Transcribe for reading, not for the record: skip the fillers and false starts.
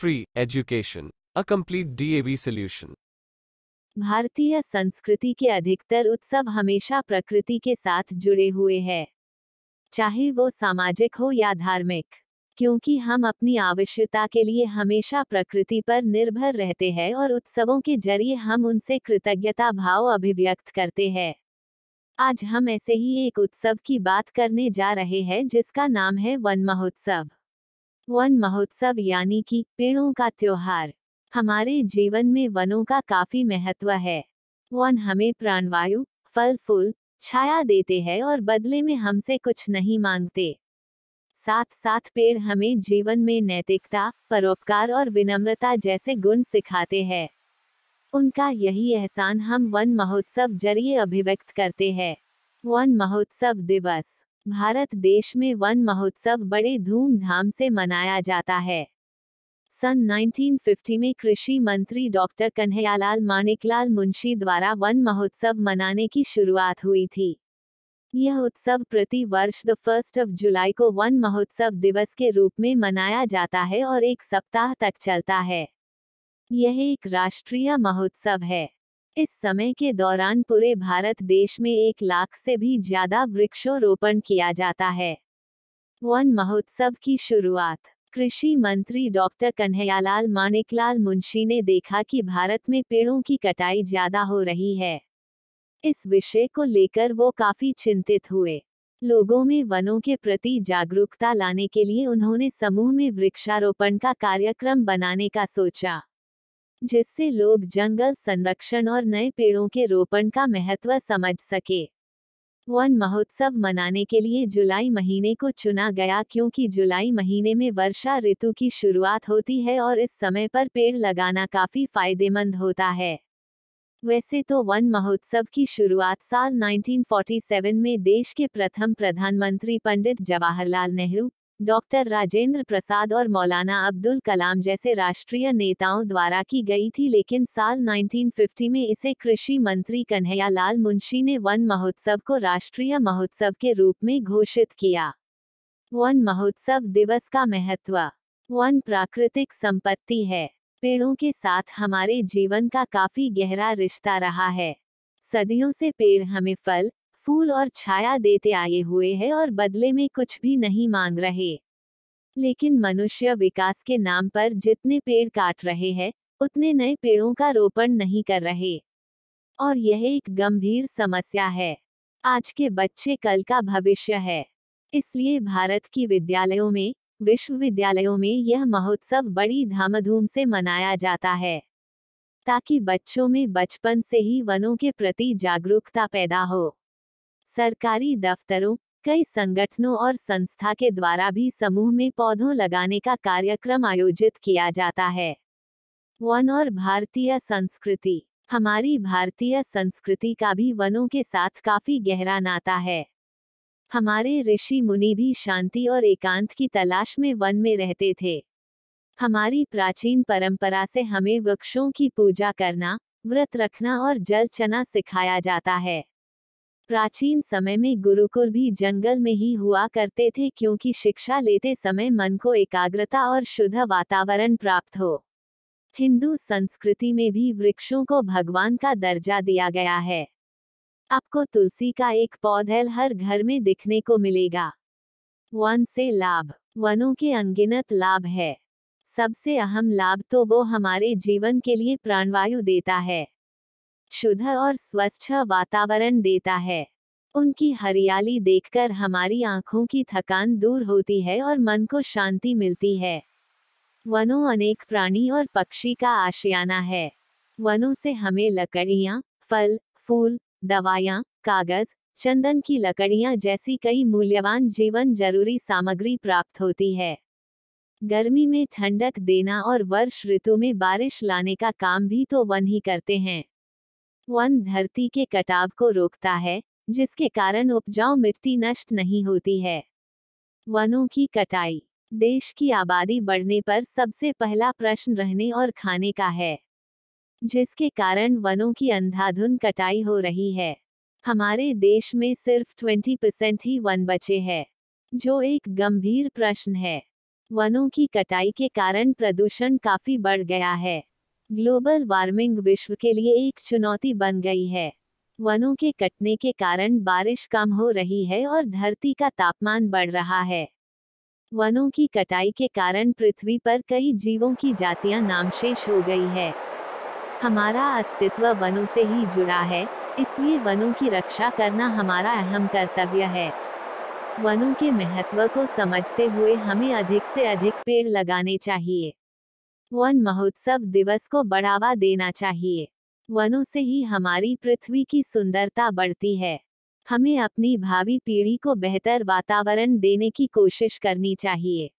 free education, a complete DAV solution. भारतीय संस्कृति के अधिकतर उत्सव हमेशा प्रकृति के साथ जुड़े हुए हैं, चाहे वो सामाजिक हो या धार्मिक, क्योंकि हम अपनी आवश्यकता के लिए हमेशा प्रकृति पर निर्भर रहते हैं और उत्सवों के जरिए हम उनसे कृतज्ञता भाव अभिव्यक्त करते हैं। आज हम ऐसे ही एक उत्सव की बात करने जा रहे हैं जिसका नाम है वन महोत्सव। वन महोत्सव यानी कि पेड़ों का त्योहार। हमारे जीवन में वनों का काफी महत्व है। वन हमें प्राणवायु, फल फूल, छाया देते हैं और बदले में हमसे कुछ नहीं मांगते। साथ साथ पेड़ हमें जीवन में नैतिकता, परोपकार और विनम्रता जैसे गुण सिखाते हैं। उनका यही एहसान हम वन महोत्सव जरिए अभिव्यक्त करते हैं। वन महोत्सव दिवस। भारत देश में वन महोत्सव बड़े धूमधाम से मनाया जाता है। सन 1950 में कृषि मंत्री डॉक्टर कन्हैयालाल माणिकलाल मुंशी द्वारा वन महोत्सव मनाने की शुरुआत हुई थी। यह उत्सव प्रति वर्ष 1 जुलाई को वन महोत्सव दिवस के रूप में मनाया जाता है और एक सप्ताह तक चलता है। यह एक राष्ट्रीय महोत्सव है। इस समय के दौरान पूरे भारत देश में 1 लाख से भी ज्यादा वृक्षारोपण किया जाता है। वन महोत्सव की शुरुआत। कृषि मंत्री डॉक्टर कन्हैयालाल माणिकलाल मुंशी ने देखा कि भारत में पेड़ों की कटाई ज्यादा हो रही है। इस विषय को लेकर वो काफी चिंतित हुए। लोगों में वनों के प्रति जागरूकता लाने के लिए उन्होंने समूह में वृक्षारोपण का कार्यक्रम बनाने का सोचा, जिससे लोग जंगल संरक्षण और नए पेड़ों के रोपण का महत्व समझ सके। वन महोत्सव मनाने के लिए जुलाई महीने को चुना गया क्योंकि जुलाई महीने में वर्षा ऋतु की शुरुआत होती है और इस समय पर पेड़ लगाना काफी फायदेमंद होता है। वैसे तो वन महोत्सव की शुरुआत साल 1947 में देश के प्रथम प्रधानमंत्री पंडित जवाहरलाल नेहरू, डॉक्टर राजेंद्र प्रसाद और मौलाना अब्दुल कलाम जैसे राष्ट्रीय नेताओं द्वारा की गई थी, लेकिन साल 1950 में इसे कृषि मंत्री कन्हैयालाल मुंशी ने वन महोत्सव को राष्ट्रीय महोत्सव के रूप में घोषित किया। वन महोत्सव दिवस का महत्व। वन प्राकृतिक संपत्ति है। पेड़ों के साथ हमारे जीवन का काफी गहरा रिश्ता रहा है। सदियों से पेड़ हमें फल, फूल और छाया देते आए हुए हैं और बदले में कुछ भी नहीं मांग रहे। लेकिन मनुष्य विकास के नाम पर जितने पेड़ काट रहे हैं, उतने नए पेड़ों का रोपण नहीं कर रहे। और यह एक गंभीर समस्या है। आज के बच्चे कल का भविष्य है। इसलिए भारत की विद्यालयों में, विश्वविद्यालयों में यह महोत्सव बड़ी धामधूम से मनाया जाता है, ताकि बच्चों में बचपन से ही वनों के प्रति जागरूकता पैदा हो। सरकारी दफ्तरों, कई संगठनों और संस्था के द्वारा भी समूह में पौधों लगाने का कार्यक्रम आयोजित किया जाता है। वन और भारतीय संस्कृति। हमारी भारतीय संस्कृति का भी वनों के साथ काफी गहरा नाता है। हमारे ऋषि मुनि भी शांति और एकांत की तलाश में वन में रहते थे। हमारी प्राचीन परंपरा से हमें वृक्षों की पूजा करना, व्रत रखना और जल चना सिखाया जाता है। प्राचीन समय में गुरुकुल भी जंगल में ही हुआ करते थे क्योंकि शिक्षा लेते समय मन को एकाग्रता और शुद्ध वातावरण प्राप्त हो। हिंदू संस्कृति में भी वृक्षों को भगवान का दर्जा दिया गया है। आपको तुलसी का एक पौधा हर घर में दिखने को मिलेगा। वन से लाभ। वनों के अनगिनत लाभ है। सबसे अहम लाभ तो वो हमारे जीवन के लिए प्राणवायु देता है, शुद्ध और स्वच्छ वातावरण देता है। उनकी हरियाली देखकर हमारी आंखों की थकान दूर होती है और मन को शांति मिलती है। वनों अनेक प्राणी और पक्षी का आशियाना है। वनों से हमें लकड़ियाँ, फल, फूल, दवाइयाँ, कागज, चंदन की लकड़ियाँ जैसी कई मूल्यवान जीवन जरूरी सामग्री प्राप्त होती है। गर्मी में ठंडक देना और वर्ष ऋतु में बारिश लाने का काम भी तो वन ही करते हैं। वन धरती के कटाव को रोकता है, जिसके कारण उपजाऊ मिट्टी नष्ट नहीं होती है। वनों की कटाई। देश की आबादी बढ़ने पर सबसे पहला प्रश्न रहने और खाने का है, जिसके कारण वनों की अंधाधुंध कटाई हो रही है। हमारे देश में सिर्फ 20% ही वन बचे हैं, जो एक गंभीर प्रश्न है। वनों की कटाई के कारण प्रदूषण काफी बढ़ गया है। ग्लोबल वार्मिंग विश्व के लिए एक चुनौती बन गई है। वनों के कटने के कारण बारिश कम हो रही है और धरती का तापमान बढ़ रहा है। वनों की कटाई के कारण पृथ्वी पर कई जीवों की जातियां नामशेष हो गई है। हमारा अस्तित्व वनों से ही जुड़ा है, इसलिए वनों की रक्षा करना हमारा अहम कर्तव्य है। वनों के महत्व को समझते हुए हमें अधिक से अधिक पेड़ लगाने चाहिए। वन महोत्सव दिवस को बढ़ावा देना चाहिए। वनों से ही हमारी पृथ्वी की सुंदरता बढ़ती है। हमें अपनी भावी पीढ़ी को बेहतर वातावरण देने की कोशिश करनी चाहिए।